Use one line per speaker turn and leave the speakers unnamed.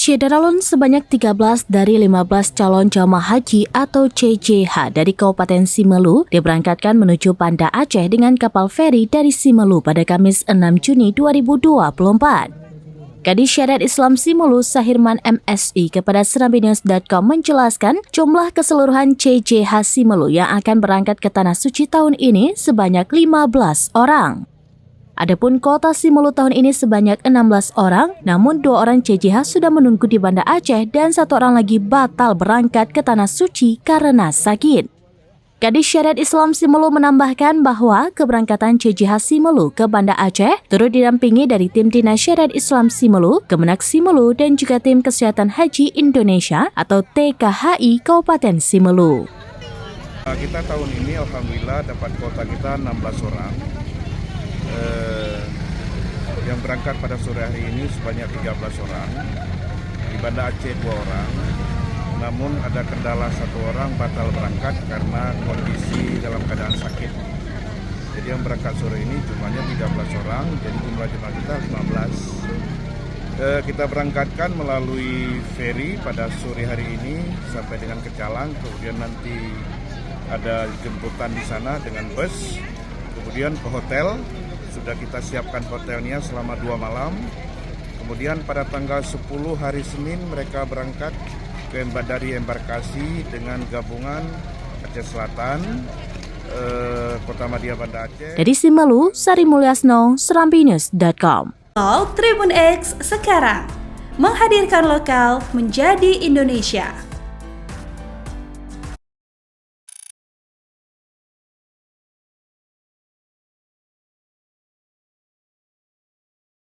Syederalun sebanyak 13 dari 15 calon jamaah haji atau CJH dari Kabupaten Simelu diberangkatkan menuju Banda Aceh dengan kapal feri dari Simelu pada Kamis 6 Juni 2024. Kadis Syariat Islam Simelu Sahirman MSI kepada serambinews.com menjelaskan jumlah keseluruhan CJH Simelu yang akan berangkat ke Tanah Suci tahun ini sebanyak 15 orang. Adapun kota Simelu tahun ini sebanyak 16 orang, namun 2 orang CJH sudah menunggu di Banda Aceh dan 1 orang lagi batal berangkat ke Tanah Suci karena sakit. Kadis Syariat Islam Simelu menambahkan bahwa keberangkatan CJH Simelu ke Banda Aceh turut didampingi dari tim Dinas Syariat Islam Simelu, Kemenak Simelu dan juga tim Kesehatan Haji Indonesia atau TKHI Kabupaten Simelu.
Kita tahun ini alhamdulillah dapat kuota kita 16 orang. Yang berangkat pada sore hari ini sebanyak 13 orang, di Banda Aceh 2 orang, namun ada kendala 1 orang batal berangkat karena kondisi dalam keadaan sakit. Jadi yang berangkat sore ini jumlahnya 13 orang, jadi jumlah jemaah kita 15. Kita berangkatkan melalui feri pada sore hari ini sampai dengan Kecalang, kemudian nanti ada jemputan di sana dengan bus, kemudian ke hotel. Sudah kita siapkan hotelnya selama 2 malam. Kemudian pada tanggal 10 hari Senin mereka berangkat dari embarkasi dengan gabungan Aceh Selatan, Kota Madia Banda Aceh.
Dari Simelu, Sari Mulyasno, serambinews.com.
Tribun X sekarang menghadirkan lokal menjadi Indonesia.